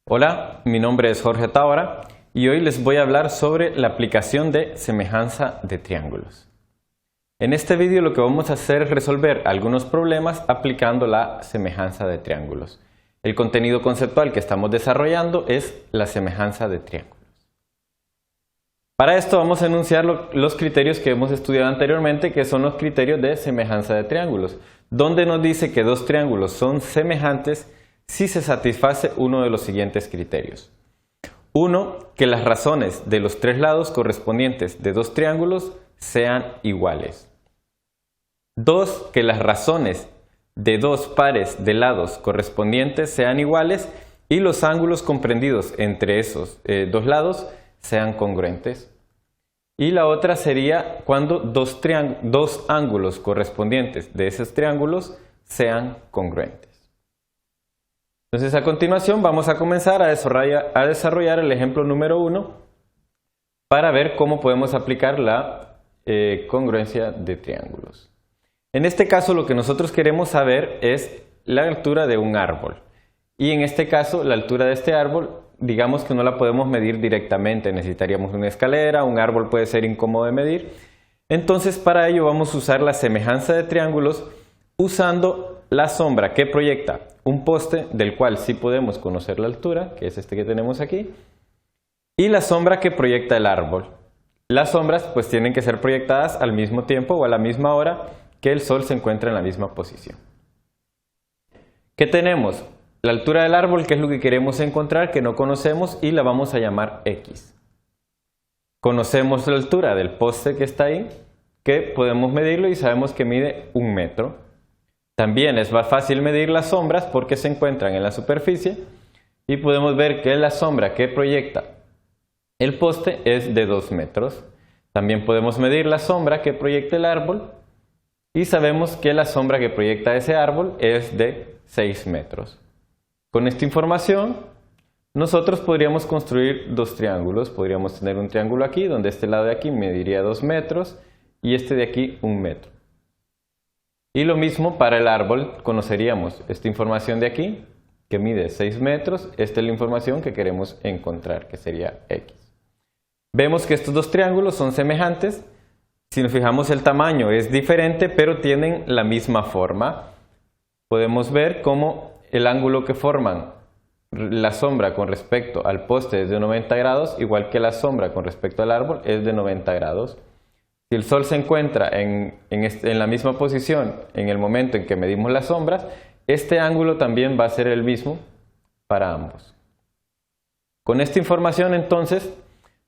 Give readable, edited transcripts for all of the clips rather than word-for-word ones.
Hola, mi nombre es Jorge Tábara y hoy les voy a hablar sobre la aplicación de semejanza de triángulos. En este vídeo lo que vamos a hacer es resolver algunos problemas aplicando la semejanza de triángulos. El contenido conceptual que estamos desarrollando es la semejanza de triángulos. Para esto vamos a enunciar los criterios que hemos estudiado anteriormente, que son los criterios de semejanza de triángulos, donde nos dice que dos triángulos son semejantes si se satisface uno de los siguientes criterios. 1. Que las razones de los tres lados correspondientes de dos triángulos sean iguales. 2. Que las razones de dos pares de lados correspondientes sean iguales y los ángulos comprendidos entre esos dos lados sean congruentes. Y la otra sería cuando dos ángulos correspondientes de esos triángulos sean congruentes. Entonces, a continuación vamos a comenzar a desarrollar el ejemplo número 1 para ver cómo podemos aplicar la congruencia de triángulos. En este caso lo que nosotros queremos saber es la altura de un árbol. Y en este caso la altura de este árbol, digamos que no la podemos medir directamente, necesitaríamos una escalera, un árbol puede ser incómodo de medir. Entonces para ello vamos a usar la semejanza de triángulos usando la sombra que proyecta un poste del cual sí podemos conocer la altura, que es este que tenemos aquí, y la sombra que proyecta el árbol. Las sombras pues tienen que ser proyectadas al mismo tiempo o a la misma hora que el sol se encuentra en la misma posición. ¿Qué tenemos? La altura del árbol, que es lo que queremos encontrar, que no conocemos, y la vamos a llamar X. Conocemos la altura del poste que está ahí, que podemos medirlo y sabemos que mide 1 metro. También es más fácil medir las sombras porque se encuentran en la superficie y podemos ver que la sombra que proyecta el poste es de 2 metros. También podemos medir la sombra que proyecta el árbol y sabemos que la sombra que proyecta ese árbol es de 6 metros. Con esta información nosotros podríamos construir dos triángulos. Podríamos tener un triángulo aquí donde este lado de aquí mediría 2 metros y este de aquí 1 metro. Y lo mismo para el árbol, conoceríamos esta información de aquí, que mide 6 metros. Esta es la información que queremos encontrar, que sería X. Vemos que estos dos triángulos son semejantes. Si nos fijamos, el tamaño es diferente, pero tienen la misma forma. Podemos ver cómo el ángulo que forman la sombra con respecto al poste es de 90 grados, igual que la sombra con respecto al árbol es de 90 grados. Si el sol se encuentra en la misma posición en el momento en que medimos las sombras, este ángulo también va a ser el mismo para ambos. Con esta información entonces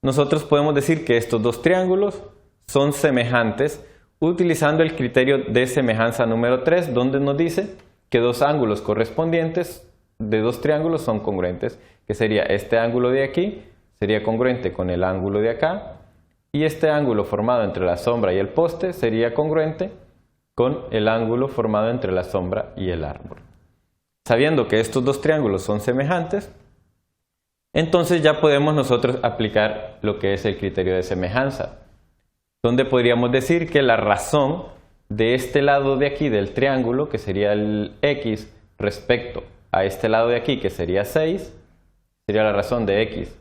nosotros podemos decir que estos dos triángulos son semejantes utilizando el criterio de semejanza número 3, donde nos dice que dos ángulos correspondientes de dos triángulos son congruentes, que sería este ángulo de aquí sería congruente con el ángulo de acá, y este ángulo formado entre la sombra y el poste sería congruente con el ángulo formado entre la sombra y el árbol. Sabiendo que estos dos triángulos son semejantes, entonces ya podemos nosotros aplicar lo que es el criterio de semejanza, donde podríamos decir que la razón de este lado de aquí del triángulo, que sería el X, respecto a este lado de aquí, que sería 6, sería la razón de X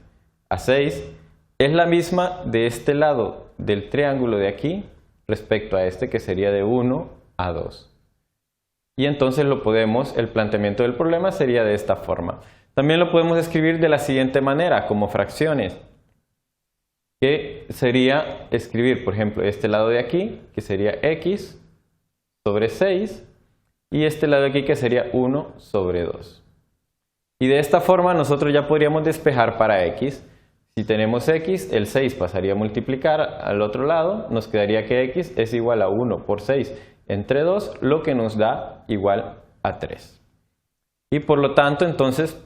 a 6, es la misma de este lado del triángulo de aquí respecto a este, que sería de 1 a 2. Y entonces el planteamiento del problema sería de esta forma. También lo podemos escribir de la siguiente manera, como fracciones, que sería escribir, por ejemplo, este lado de aquí, que sería X sobre 6, y este lado de aquí, que sería 1 sobre 2. Y de esta forma nosotros ya podríamos despejar para X. Si tenemos X, el 6 pasaría a multiplicar al otro lado, nos quedaría que X es igual a 1 por 6 entre 2, lo que nos da igual a 3. Y por lo tanto, entonces,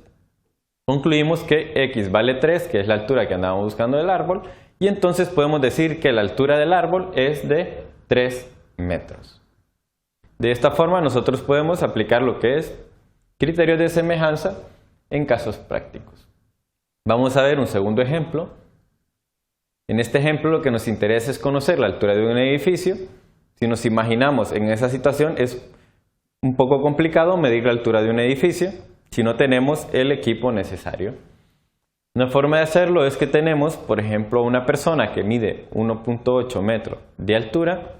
concluimos que X vale 3, que es la altura que andábamos buscando del árbol, y entonces podemos decir que la altura del árbol es de 3 metros. De esta forma nosotros podemos aplicar lo que es criterio de semejanza en casos prácticos. Vamos a ver un segundo ejemplo. En este ejemplo lo que nos interesa es conocer la altura de un edificio. Si nos imaginamos en esa situación, es un poco complicado medir la altura de un edificio. si no tenemos el equipo necesario. Una forma de hacerlo es que tenemos, por ejemplo, una persona que mide 1.8 metros de altura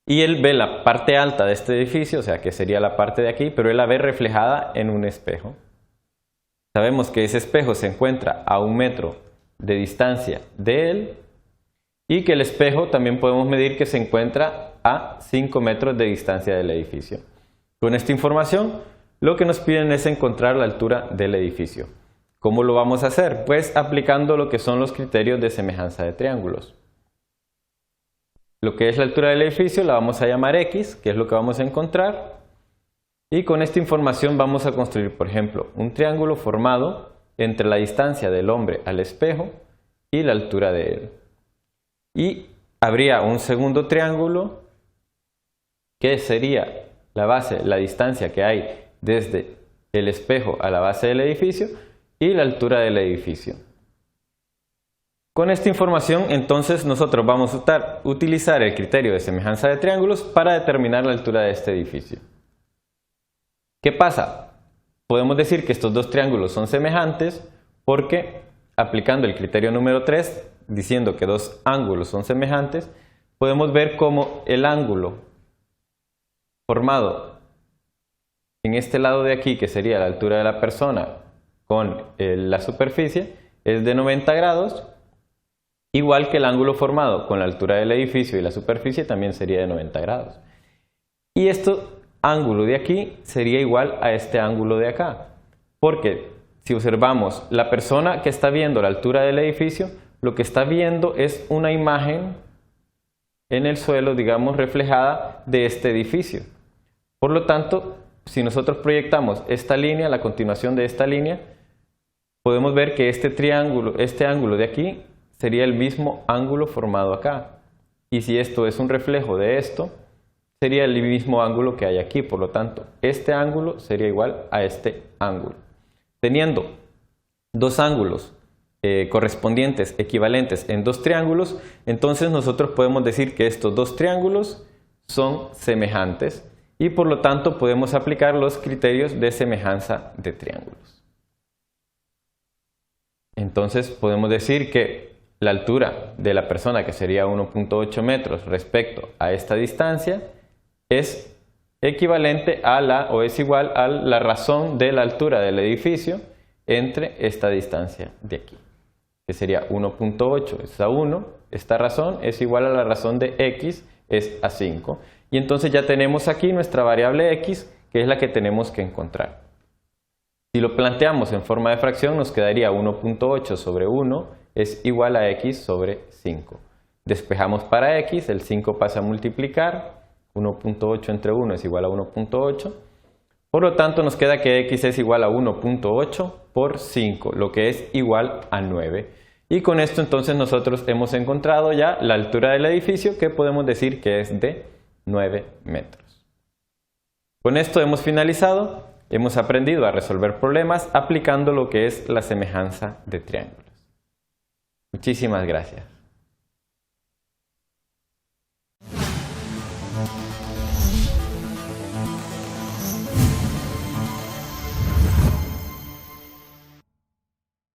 y él ve la parte alta de este edificio, o sea que sería la parte de aquí, pero él la ve reflejada en un espejo. Sabemos que ese espejo se encuentra a 1 metro de distancia de él y que el espejo también podemos medir que se encuentra a 5 metros de distancia del edificio. Con esta información, lo que nos piden es encontrar la altura del edificio. ¿Cómo lo vamos a hacer? Pues aplicando lo que son los criterios de semejanza de triángulos. Lo que es la altura del edificio la vamos a llamar X, que es lo que vamos a encontrar. Y con esta información vamos a construir, por ejemplo, un triángulo formado entre la distancia del hombre al espejo y la altura de él. Y habría un segundo triángulo que sería la base, la distancia que hay desde el espejo a la base del edificio y la altura del edificio. Con esta información entonces nosotros vamos a utilizar el criterio de semejanza de triángulos para determinar la altura de este edificio. ¿Qué pasa? Podemos decir que estos dos triángulos son semejantes porque aplicando el criterio número 3, diciendo que dos ángulos son semejantes, podemos ver cómo el ángulo formado en este lado de aquí, que sería la altura de la persona con la superficie, es de 90 grados, igual que el ángulo formado con la altura del edificio y la superficie también sería de 90 grados. Y este ángulo de aquí sería igual a este ángulo de acá, porque si observamos la persona que está viendo la altura del edificio, lo que está viendo es una imagen en el suelo, digamos, reflejada de este edificio. Por lo tanto, si nosotros proyectamos esta línea, la continuación de esta línea, podemos ver que este triángulo, este ángulo de aquí, sería el mismo ángulo formado acá. Y si esto es un reflejo de esto, sería el mismo ángulo que hay aquí. Por lo tanto, este ángulo sería igual a este ángulo. Teniendo dos ángulos correspondientes, equivalentes en dos triángulos, entonces nosotros podemos decir que estos dos triángulos son semejantes y por lo tanto podemos aplicar los criterios de semejanza de triángulos. Entonces podemos decir que la altura de la persona, que sería 1.8 metros respecto a esta distancia, es equivalente a o es igual a la razón de la altura del edificio entre esta distancia de aquí, que sería 1.8 es a 1, esta razón es igual a la razón de x es a 5. Y entonces ya tenemos aquí nuestra variable x, que es la que tenemos que encontrar. Si lo planteamos en forma de fracción, nos quedaría 1.8 sobre 1 es igual a x sobre 5. Despejamos para x, el 5 pasa a multiplicar, 1.8 entre 1 es igual a 1.8. Por lo tanto, nos queda que x es igual a 1.8 por 5, lo que es igual a 9. Y con esto entonces nosotros hemos encontrado ya la altura del edificio, que podemos decir que es de 9 metros. Con esto hemos finalizado, hemos aprendido a resolver problemas aplicando lo que es la semejanza de triángulos. Muchísimas gracias.